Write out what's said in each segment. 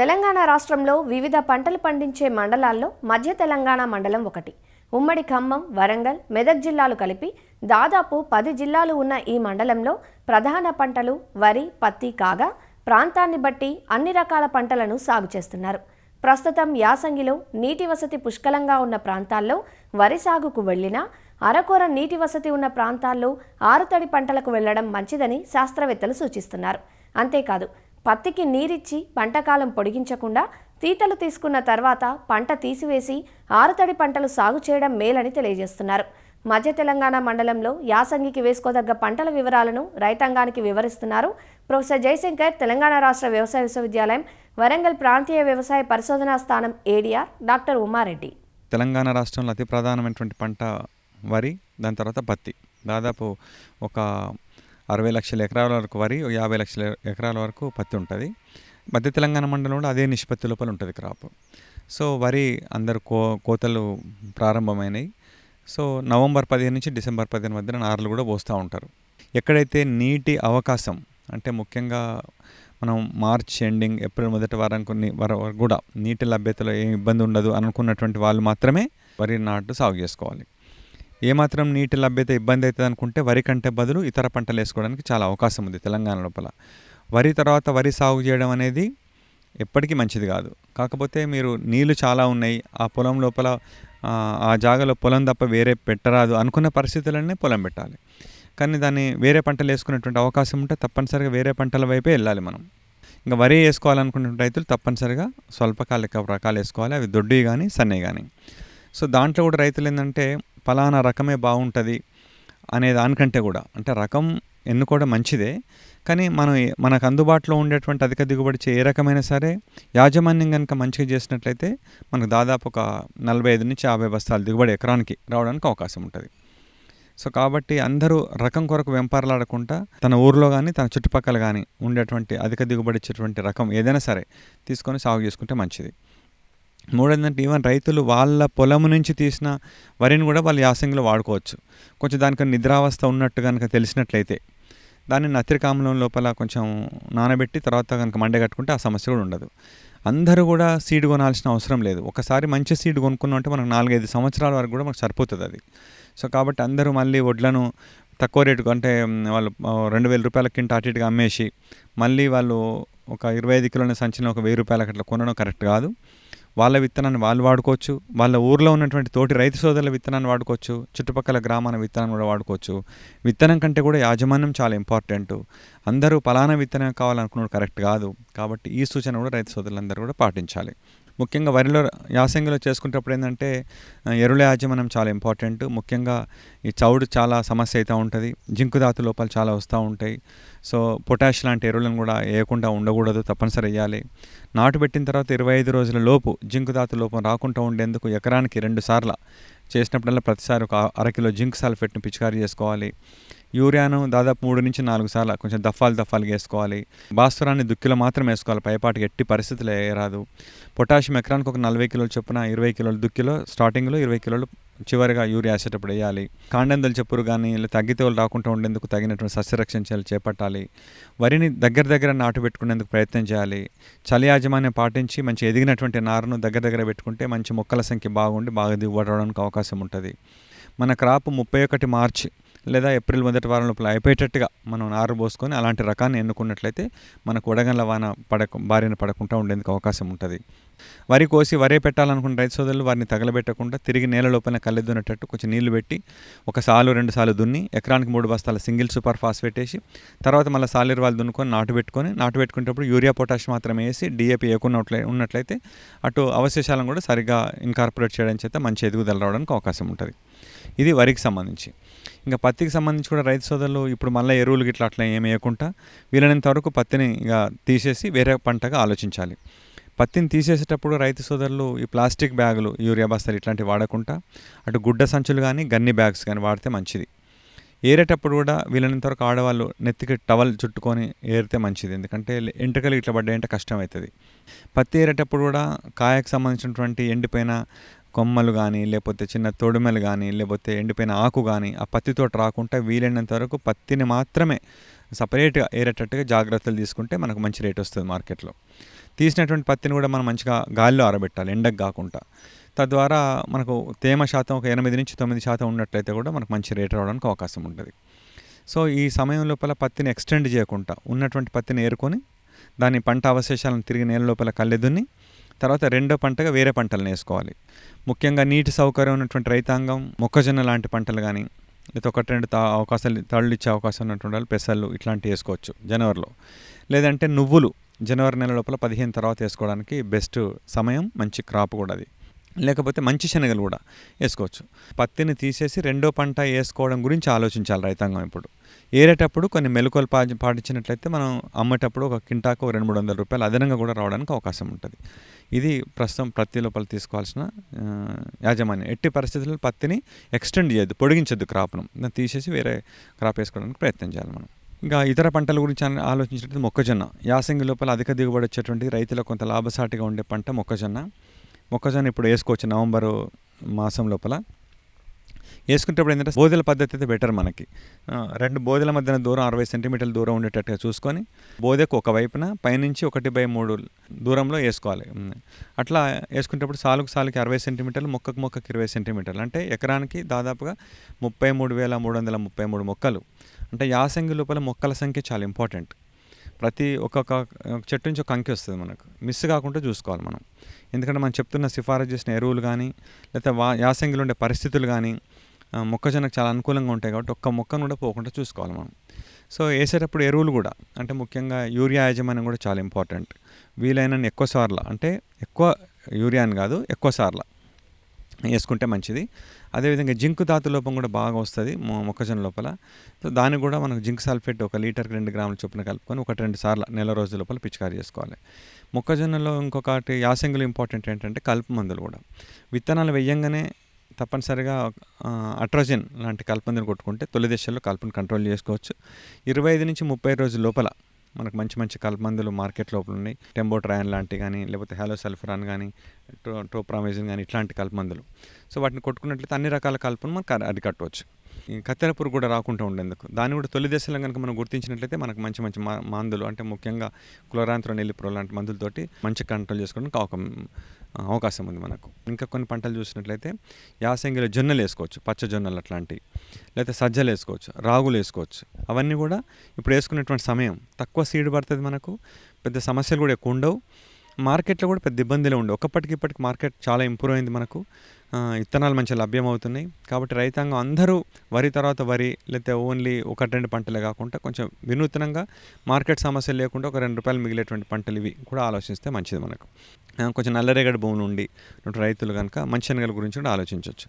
తెలంగాణ రాష్ట్రంలో వివిధ పంటలు పండించే మండలాల్లో మధ్య తెలంగాణ మండలం ఒకటి. ఉమ్మడి ఖమ్మం, వరంగల్, మెదక్ జిల్లాలు కలిపి దాదాపు 10 జిల్లాలు ఉన్న ఈ మండలంలో ప్రధాన పంటలు వరి, పత్తి కాగా ప్రాంతాన్ని బట్టి అన్ని రకాల పంటలను సాగు చేస్తున్నారు. ప్రస్తుతం యాసంగిలో నీటి వసతి పుష్కలంగా ఉన్న ప్రాంతాల్లో వరి సాగుకు వెళ్లినా అరకొర నీటి వసతి ఉన్న ప్రాంతాల్లో ఆరుతడి పంటలకు వెళ్లడం మంచిదని శాస్త్రవేత్తలు సూచిస్తున్నారు. అంతేకాదు పత్తికి నీరిచ్చి పంటకాలం పొడిగించకుండా తీతలు తీసుకున్న తర్వాత పంట తీసివేసి ఆరుతడి పంటలు సాగు చేయడం మేలని తెలియజేస్తున్నారు. మధ్య తెలంగాణ మండలంలో యాసంగికి వేసుకోదగ్గ పంటల వివరాలను రైతాంగానికి వివరిస్తున్నారు ప్రొఫెసర్ జయశంకర్, తెలంగాణ రాష్ట్ర వ్యవసాయ విశ్వవిద్యాలయం వరంగల్ ప్రాంతీయ వ్యవసాయ పరిశోధనా స్థానం ఏడీఆర్ డాక్టర్ ఉమారెడ్డి. తెలంగాణ రాష్ట్రంలో అతి ప్రధానమైనటువంటి పంట వరి, దాని తర్వాత పత్తి. దాదాపు ఒక 60 లక్షల ఎకరాల వరకు వరి, 50 లక్షల ఎకరాల వరకు పత్తి ఉంటుంది. మధ్య తెలంగాణ మండలంలో అదే నిష్పత్తి లోపల ఉంటుంది క్రాప్. సో వరి అందరు కోతలు ప్రారంభమైనాయి. సో నవంబర్ 15 నుంచి డిసెంబర్ 15 మధ్యన నార్లు కూడా పోస్తూ ఉంటారు. ఎక్కడైతే నీటి అవకాశం అంటే ముఖ్యంగా మనం మార్చ్ ఎండింగ్, ఏప్రిల్ మొదటి వారానికి వరకు కూడా నీటి లభ్యతలో ఏం ఇబ్బంది ఉండదు అనుకున్నటువంటి వాళ్ళు మాత్రమే వరి నాటు సాగు చేసుకోవాలి. ఏమాత్రం నీటి లభ్యత ఇబ్బంది అవుతుంది అనుకుంటే వరి కంటే బదులు ఇతర పంటలు వేసుకోవడానికి చాలా అవకాశం ఉంది తెలంగాణ లోపల. వరి తర్వాత వరి సాగు చేయడం అనేది ఎప్పటికీ మంచిది కాదు. కాకపోతే మీరు నీళ్లు చాలా ఉన్నాయి, ఆ పొలం లోపల ఆ జాగాలో పొలం తప్ప వేరే పెట్టరాదు అనుకున్న పరిస్థితులనే పొలం పెట్టాలి. కానీ దాన్ని వేరే పంటలు వేసుకునేటువంటి అవకాశం ఉంటే తప్పనిసరిగా వేరే పంటల వైపే వెళ్ళాలి మనం. ఇంకా వరి వేసుకోవాలనుకునే రైతులు తప్పనిసరిగా స్వల్పకాలిక రకాలు వేసుకోవాలి, అవి దొడ్డి కానీ సన్నే కానీ. సో దాంట్లో కూడా రైతులు ఏంటంటే ఫలానా రకమే బాగుంటుంది అనే దానికంటే కూడా, అంటే రకం ఎన్నుకోవడం మంచిదే, కానీ మనకు అందుబాటులో ఉండేటువంటి అధిక దిగుబడి ఏ రకమైనా సరే యాజమాన్యం కనుక మంచిగా చేసినట్లయితే మనకు దాదాపు ఒక 45 నుంచి 50 బస్తాల దిగుబడి ఎకరానికి రావడానికి అవకాశం ఉంటుంది. సో కాబట్టి అందరూ రకం కొరకు వెంపర్లాడకుండా తన ఊర్లో కానీ తన చుట్టుపక్కల కానీ ఉండేటువంటి అధిక దిగుబడి ఇచ్చేటువంటి రకం ఏదైనా సరే తీసుకొని సాగు చేసుకుంటే మంచిది. మూడోదంటే ఈవెన్ రైతులు వాళ్ళ పొలం నుంచి తీసిన వరిని కూడా వాళ్ళు యాసంగిలో వాడుకోవచ్చు. కొంచెం దానికి నిద్రావస్థ ఉన్నట్టు కనుక తెలిసినట్లయితే దాన్ని నత్రికామ్లం లోపల కొంచెం నానబెట్టి తర్వాత కనుక మండగట్టుకుంటే ఆ సమస్య కూడా ఉండదు. అందరూ కూడా సీడ్ కొనాల్సిన అవసరం లేదు. ఒకసారి మంచి సీడ్ కొనుక్కున్నామంటే మనకు 4-5 సంవత్సరాల వరకు కూడా మనకు సరిపోతుంది అది. సో కాబట్టి అందరూ మళ్ళీ వడ్లను తక్కువ రేటుకు అంటే వాళ్ళు 2000 రూపాయల కింట అటు ఇటుగా అమ్మేసి మళ్ళీ వాళ్ళు ఒక 25 కిలోల సంచిన ఒక 1000 రూపాయలకి అట్లా కొనడం కరెక్ట్ కాదు. వాళ్ళ విత్తనాన్ని వాళ్ళు వాడుకోవచ్చు, వాళ్ళ ఊర్లో ఉన్నటువంటి తోటి రైతు సోదరుల విత్తనాన్ని వాడుకోవచ్చు, చుట్టుపక్కల గ్రామాల విత్తనాన్ని కూడా వాడుకోవచ్చు. విత్తనం కంటే కూడా యాజమాన్యం చాలా ఇంపార్టెంట్. అందరూ పలానా విత్తనం కావాలనుకున్నది కరెక్ట్ కాదు. కాబట్టి ఈ సూచన కూడా రైతు సోదరులందరూ కూడా పాటించాలి. ముఖ్యంగా వరిలో యాసంగిలో చేసుకునేటప్పుడు ఏంటంటే ఎరువుల యాజమాన్యం చాలా ఇంపార్టెంట్. ముఖ్యంగా ఈ చౌడు చాలా సమస్య అవుతూ ఉంటుంది, జింకు ధాతు లోపాలు చాలా వస్తూ ఉంటాయి. సో పొటాష్ లాంటి ఎరువులను కూడా వేయకుండా ఉండకూడదు, తప్పనిసరి వేయాలి. నాటు పెట్టిన తర్వాత 25 రోజుల లోపు జింకు ధాతు లోపం రాకుండా ఉండేందుకు ఎకరానికి 2 సార్లు చేసినప్పుడల్లా ప్రతిసారి ఒక 1/2 కిలో జింక్ సల్ఫేట్ని పిచికారీ చేసుకోవాలి. యూరియాను దాదాపు 3 నుంచి 4 సార్లు కొంచెం దఫాలుగా వేసుకోవాలి. భాస్వరాన్ని దుక్కిలో మాత్రం వేసుకోవాలి, పైపాటికి ఎట్టి పరిస్థితులు వేయరాదు. పొటాషియం ఎకరానికి ఒక 40 కిలోలు చొప్పున 20 కిలోలు దుక్కిలో స్టార్టింగ్లో, 20 కిలోలు చివరిగా యూరియా వేసేటప్పుడు వేయాలి. కాండం చెప్పురు కానీ ఇలా తగ్గితేలు రాకుండా ఉండేందుకు తగినటువంటి సస్యరక్షణ చర్యలు చేపట్టాలి. వరిని దగ్గర నాటు పెట్టుకునేందుకు ప్రయత్నం చేయాలి. చలి యాజమాన్యం పాటించి మంచి ఎదిగినటువంటి నారును దగ్గర పెట్టుకుంటే మంచి మొక్కల సంఖ్య బాగుండి బాగా దిగుబడి రావడానికి అవకాశం ఉంటుంది. మన క్రాప్ 31 మార్చి లేదా ఏప్రిల్ మొదటి వారం లోపల అయిపోయేటట్టుగా మనం నారు పోసుకొని అలాంటి రకాన్ని ఎన్నుకున్నట్లయితే మనకు వడగండ్ల వాన బారిన పడకుండా ఉండేందుకు అవకాశం ఉంటుంది. వరి కోసి వరే పెట్టాలనుకున్న రైతు సోదరులు వారిని తగలబెట్టకుండా తిరిగి నేల లోపల కళ్ళెద్దునేటట్టు కొంచెం నీళ్లు పెట్టి 1 సాలు 2 సార్లు దున్ని ఎకరానికి 3 బస్తాల సింగిల్ సూపర్ ఫాస్ఫేట్ వేసి తర్వాత మళ్ళీ సాలిర్వాలు దున్నుకొని నాటు పెట్టుకునేటప్పుడు యూరియా పొటాష్ మాత్రమే వేసి డిఏపి ఉన్నట్లయితే అటు అవశేషాలను కూడా సరిగ్గా ఇన్కార్పొరేట్ చేయడం చేత మంచి ఎదుగుదల రావడానికి అవకాశం ఉంటుంది. ఇది వరికి సంబంధించి. ఇంకా పత్తికి సంబంధించి కూడా రైతు సోదరులు ఇప్పుడు మళ్ళీ ఎరువులు గిట్లా అట్లా ఏమి వేయకుండా వీలైనంత వరకు పత్తిని ఇక తీసేసి వేరే పంటగా ఆలోచించాలి. పత్తిని తీసేసేటప్పుడు రైతు సోదరులు ఈ ప్లాస్టిక్ బ్యాగులు, యూరియా బస్తాలు ఇట్లాంటివి వాడకుండా అటు గుడ్డ సంచులు కానీ గన్ని బ్యాగ్స్ కానీ వాడితే మంచిది. ఏరేటప్పుడు కూడా వీలైనంత వరకు ఆడవాళ్ళు నెత్తికి టవల్ చుట్టుకొని ఏరితే మంచిది, ఎందుకంటే ఎంట్రుకలు ఇట్లా పడ్డాయంటే కష్టం అవుతుంది. పత్తి ఏరేటప్పుడు కూడా కాయకు సంబంధించినటువంటి ఎండిపోయిన కొమ్మలు కానీ లేకపోతే చిన్న తొడిమెలు కానీ లేకపోతే ఎండిపోయిన ఆకు కానీ ఆ పత్తితో రాకుండా వీలైనంత వరకు పత్తిని మాత్రమే సపరేట్గా ఏరేటట్టుగా జాగ్రత్తలు తీసుకుంటే మనకు మంచి రేట్ వస్తుంది మార్కెట్లో. తీసినటువంటి పత్తిని కూడా మనం మంచిగా గాలిలో ఆరబెట్టాలి, ఎండకు కాకుండా. తద్వారా మనకు తేమ శాతం ఒక 8-9% ఉన్నట్లయితే కూడా మనకు మంచి రేట్ రావడానికి అవకాశం ఉంటుంది. సో ఈ సమయం లోపల పత్తిని ఎక్స్టెండ్ చేయకుండా ఉన్నటువంటి పత్తిని ఏరుకొని దాని పంట అవశేషాలను తిరిగి నేల లోపల కళ్ళెదున్ని తర్వాత రెండో పంటగా వేరే పంటలను వేసుకోవాలి. ముఖ్యంగా నీటి సౌకర్యం ఉన్నటువంటి రైతాంగం మొక్కజొన్న లాంటి పంటలు కానీ, లేకపోతే ఒకటి రెండు అవకాశాలు తళ్ళు ఇచ్చే అవకాశం ఉన్నటువంటి వాళ్ళు పెసళ్ళు ఇట్లాంటివి వేసుకోవచ్చు జనవరిలో. లేదంటే నువ్వులు జనవరి నెల లోపల 15 తర్వాత వేసుకోవడానికి బెస్ట్ సమయం, మంచి క్రాప్ కూడా అది. లేకపోతే మంచి శనగలు కూడా వేసుకోవచ్చు. పత్తిని తీసేసి రెండో పంట వేసుకోవడం గురించి ఆలోచించాలి రైతాంగం. ఇప్పుడు ఏరేటప్పుడు కొన్ని మెలకువలు పాటించినట్లయితే మనం అమ్మేటప్పుడు ఒక కింటాకు 200-300 రూపాయలు అదనంగా కూడా రావడానికి అవకాశం ఉంటుంది. ఇది ప్రస్తుతం పత్తి లోపల తీసుకోవాల్సిన యాజమాన్యం. ఎట్టి పరిస్థితుల్లో పత్తిని ఎక్స్టెండ్ చేయొద్దు, పొడిగించొద్దు క్రాప్ను. దాన్ని తీసేసి వేరే క్రాప్ వేసుకోవడానికి ప్రయత్నం చేయాలి మనం. ఇంకా ఇతర పంటల గురించి ఆలోచించినట్లయితే మొక్కజొన్న యాసంగి లోపల అధిక దిగుబడి వచ్చేటువంటి రైతులకు కొంత లాభసాటిగా ఉండే పంట మొక్కజొన్న ఇప్పుడు వేసుకోవచ్చు నవంబరు మాసం లోపల. వేసుకునేటప్పుడు ఏంటంటే బోదెల పద్ధతి అయితే బెటర్ మనకి. 2 బోదెల మధ్యన దూరం 60 సెంటీమీటర్ల దూరం ఉండేటట్టుగా చూసుకొని బోదెకు ఒకవైపున పైనుంచి 1/3 దూరంలో వేసుకోవాలి. అట్లా వేసుకునేటప్పుడు సాలుకి 60 సెంటీమీటర్లు, మొక్కకు 20 సెంటీమీటర్లు, అంటే ఎకరానికి దాదాపుగా 33,333 మొక్కలు. అంటే యాసంగి లోపల మొక్కల సంఖ్య చాలా ఇంపార్టెంట్. ప్రతి ఒక్కొక్క చెట్టు నుంచి ఒక అంకె వస్తుంది మనకు, మిస్ కాకుండా చూసుకోవాలి మనం. ఎందుకంటే మనం చెప్తున్న సిఫారసు చేసిన ఎరువులు కానీ లేకపోతే యాసంగిలో ఉండే పరిస్థితులు కానీ మొక్కజొన్నకు చాలా అనుకూలంగా ఉంటాయి కాబట్టి ఒక్క మొక్కను కూడా పోకుండా చూసుకోవాలి మనం. సో వేసేటప్పుడు ఎరువులు కూడా, అంటే ముఖ్యంగా యూరియా యాజమాన్యం కూడా చాలా ఇంపార్టెంట్. వీలైనన్ని ఎక్కువ సార్లు, అంటే ఎక్కువ యూరియా అని కాదు, ఎక్కువ సార్లు వేసుకుంటే మంచిది. అదేవిధంగా జింకు ధాతు లోపం కూడా బాగా వస్తుంది మొక్కజొన్న లోపల. సో దానికి కూడా మనకు జింక్ సల్ఫేట్ 1 లీటర్కి 2 గ్రాముల చొప్పున కలుపుకొని 1-2 సార్లు నెల రోజుల లోపల పిచికారీ చేసుకోవాలి. మొక్కజొన్నలో ఇంకొకటి యాసంగిలో ఇంపార్టెంట్ ఏంటంటే కలుపు మందులు కూడా. విత్తనాలు వేయంగానే తప్పనిసరిగా అట్రోజన్ లాంటి కలుపు మందులు కొట్టుకుంటే తొలి దశలో కలుపును కంట్రోల్ చేసుకోవచ్చు. 25-30 రోజుల లోపల మనకు మంచి కలుపు మందులు మార్కెట్ లోపల ఉన్నాయి. టెంబోట్రాయన్ లాంటివి కానీ, లేకపోతే హ్యాలోసల్ఫరాన్ కానీ, ట్రోప్రామిజిన్ కానీ, ఇట్లాంటి కలుపు మందులు. సో వాటిని కొట్టుకున్నట్లయితే అన్ని రకాల కలుపును మనం అరికట్టవచ్చు. ఈ కత్తెర పురుగు కూడా రాకుండా ఉండేందుకు దాన్ని కూడా తొలి దశలో కనుక మనం గుర్తించినట్లయితే మనకు మంచి మందులు, అంటే ముఖ్యంగా క్లోరాంత్రోన్ ఎలిప్రో లాంటి మందులతోటి మంచి కంట్రోల్ చేసుకోవడానికి అవకాశం ఉంది మనకు. ఇంకా కొన్ని పంటలు చూసినట్లయితే యాసంగిలో జొన్నలు వేసుకోవచ్చు, పచ్చ జొన్నలు అట్లాంటివి, లేకపోతే సజ్జలు వేసుకోవచ్చు, రాగులు వేసుకోవచ్చు. అవన్నీ కూడా ఇప్పుడు వేసుకునేటువంటి సమయం, తక్కువ సీడ్ పడుతుంది మనకు, పెద్ద సమస్యలు కూడా ఎక్కువ ఉండవు, మార్కెట్లో కూడా పెద్ద ఇబ్బందులే ఉండవు. ఇప్పటికి మార్కెట్ చాలా ఇంప్రూవ్ అయింది మనకు, విత్తనాలు మంచిగా లభ్యమవుతున్నాయి. కాబట్టి రైతాంగం అందరూ వరి తర్వాత వరి, లేకపోతే ఓన్లీ 1-2 పంటలే కాకుండా కొంచెం వినూత్నంగా మార్కెట్ సమస్యలు లేకుండా ఒక ₹2 మిగిలేటువంటి పంటలు ఇవి కూడా ఆలోచిస్తే మంచిది మనకు. కొంచెం నల్లరేగడి భూములు ఉండి రైతులు కనుక మంచి శనగల గురించి కూడా ఆలోచించవచ్చు.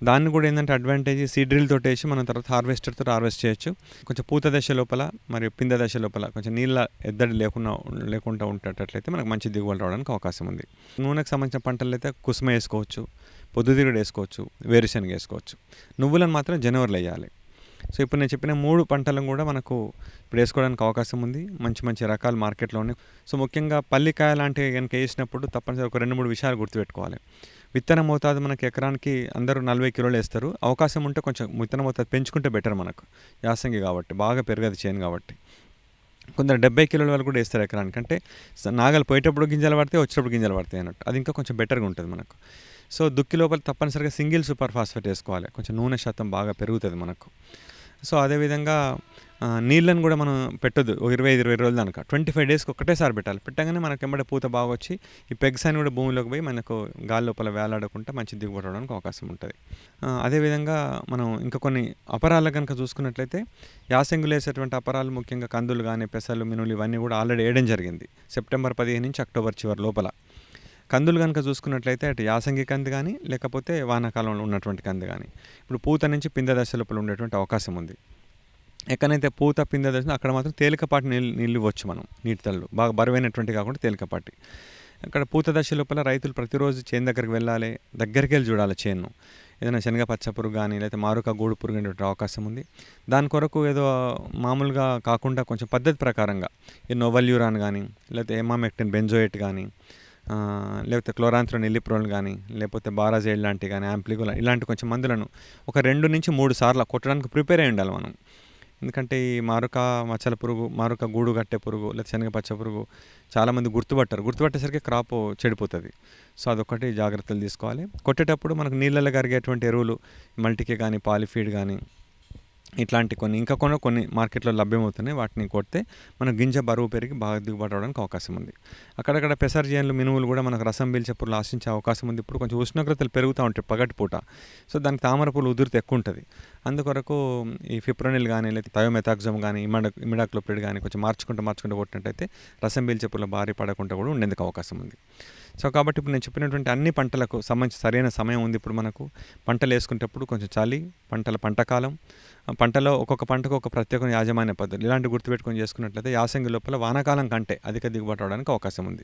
దాన్ని కూడా ఏంటంటే అడ్వాంటేజ్ సీడ్ డ్రిల్ తోటి వేసి మనం తర్వాత హార్వెస్టర్తో హార్వెస్ట్ చేయొచ్చు. కొంచెం పూత దశ లోపల మరియు పిందె దశ లోపల కొంచెం నీళ్ళ ఎద్దడి లేకుండా ఉండేటట్లయితే మనకు మంచి దిగుబడి రావడానికి అవకాశం ఉంది. నూనెకు సంబంధించిన పంటలు అయితే కుసుమ వేసుకోవచ్చు, పొద్దుతిరుగుడు వేసుకోవచ్చు, వేరుశనగ వేసుకోవచ్చు. నువ్వులను మాత్రం జనవరిలో వేయాలి. సో ఇప్పుడు నేను చెప్పిన 3 పంటలను కూడా మనకు ఇప్పుడు వేసుకోవడానికి అవకాశం ఉంది. మంచి రకాలు మార్కెట్లో ఉన్నాయి. సో ముఖ్యంగా పల్లికాయ లాంటివి కనుక వేసినప్పుడు తప్పనిసరి ఒక 2-3 విషయాలు గుర్తుపెట్టుకోవాలి. విత్తన మోతాదు మనకి ఎకరానికి అందరూ 40 కిలోలు వేస్తారు. అవకాశం ఉంటే కొంచెం విత్తన మోతాదు పెంచుకుంటే బెటర్ మనకు, యాసంగి కాబట్టి బాగా పెరగదు చేను కాబట్టి. కొందరు 70 కిలోల వరకు కూడా వేస్తారు ఎకరానికి. అంటే నాగలు పోయేటప్పుడు గింజలు పడతాయి, వచ్చేటప్పుడు గింజలు పడతాయి అన్నట్టు. అది ఇంకా కొంచెం బెటర్గా ఉంటుంది మనకు. సో దుక్కి లోపల తప్పనిసరిగా సింగిల్ సూపర్ ఫాస్ఫేట్ వేసుకోవాలి, కొంచెం నూనె శాతం బాగా పెరుగుతుంది మనకు. సో అదేవిధంగా నీళ్ళను కూడా మనం పెట్టొద్దు 25 రోజులు దాకా, 25 డేస్కి ఒకటేసారి పెట్టాలి. పెట్టగానే మనకి ఎంబడే పూత బాగా వచ్చి ఈ పెగ్స్ అని కూడా భూమిలోకి పోయి మనకు గాలి లోపల వేలాడకుండా మంచి దిగుబడి రావడానికి అవకాశం ఉంటుంది. అదేవిధంగా మనం ఇంకా కొన్ని అపరాలు కనుక చూసుకున్నట్లయితే యాసంగిలో వేసేటువంటి అపరాలు ముఖ్యంగా కందులు కానీ, పెసలు, మినులు ఇవన్నీ కూడా ఆల్రెడీ వేయడం జరిగింది సెప్టెంబర్ 15 నుంచి అక్టోబర్ చివరి లోపల. కందులు కనుక చూసుకున్నట్లయితే అటు యాసంగి కంది కానీ, లేకపోతే వానాకాలంలో ఉన్నటువంటి కంది కానీ ఇప్పుడు పూత నుంచి పిందె దశ లోపల ఉండేటువంటి అవకాశం ఉంది. ఎక్కడైతే పూత పిందె దశ అక్కడ మాత్రం తేలికపాటి నీళ్ళు ఇవ్వచ్చు మనం, నీటి తళ్ళు బాగా బరువైనటువంటి కాకుండా తేలికపాటి. అక్కడ పూత దశ లోపల రైతులు ప్రతిరోజు చేను దగ్గరికి వెళ్ళాలి, దగ్గరికి వెళ్ళి చూడాలి చేను. ఏదైనా శనగ పచ్చ పురుగు కానీ లేకపోతే మారుక గూడు పురుగు అనేటువంటి అవకాశం ఉంది. దాని కొరకు ఏదో మామూలుగా కాకుండా కొంచెం పద్ధతి ప్రకారంగా ఈ నోవల్యూరాన్ కానీ, లేకపోతే ఎమామెక్టిన్ బెంజోయేట్ కానీ, లేకపోతే క్లోరాంత్రోన్ ఎలిప్రోల్ కానీ, లేకపోతే బారాజైడ్ లాంటివి కానీ, యాంప్లిగోలా ఇలాంటి కొంచెం మందులను ఒక 2 నుంచి 3 సార్లు కొట్టడానికి ప్రిపేర్ అయి ఉండాలి మనం. ఎందుకంటే ఈ మారుక మచ్చల పురుగు, మారుక గూడు కట్టే పురుగు లేదా శనగ పచ్చ పురుగు చాలామంది గుర్తుపట్టేసరికి క్రాప్ చెడిపోతుంది. సో అదొకటి జాగ్రత్తలు తీసుకోవాలి. కొట్టేటప్పుడు మనకు నీళ్ళలో కరిగేటువంటి ఎరువులు మల్టీకే కానీ, పాలిఫీడ్ కానీ ఇట్లాంటి కొన్ని మార్కెట్లో లభ్యమవుతున్నాయి. వాటిని కొడితే మన గింజ బరువు పెరిగి బాగా దిగుబడి రావడానికి అవకాశం ఉంది. అక్కడక్కడ పెసర చేనులు, మినుములు కూడా మనకు రసం పీల్చే పురుగులు ఆశించే అవకాశం ఉంది. ఇప్పుడు కొంచెం ఉష్ణోగ్రతలు పెరుగుతూ ఉంటాయి పగటిపూట. సో దానికి తామర పురుగు ఉధృతి ఎక్కువ ఉంటుంది. అందుకొరకు ఈ ఫిప్రోనిల్ కానీ, లేదా థయోమెథాక్సమ్ కానీ, ఇమిడాక్లోప్రిడ్ కానీ కొంచెం మార్చుకుంటూ కొట్టినట్టయితే రసం పీల్చే పురుగుల బారి పడకుండా కూడా ఉండేందుకు అవకాశం ఉంది. సో కాబట్టి ఇప్పుడు నేను చెప్పినటువంటి అన్ని పంటలకు సంబంధించి సరైన సమయం ఉంది. ఇప్పుడు మనకు పంటలు వేసుకునేటప్పుడు కొంచెం చలి, పంట కాలం, పంటలో ఒక్కొక్క పంటకు ఒక ప్రత్యేక యాజమాన్య పద్ధతులు ఇలాంటి గుర్తుపెట్టుకొని చేసుకున్నట్లయితే యాసంగి లోపల వానాకాలం కంటే అధిక దిగుబడి రావడానికి అవకాశం ఉంది.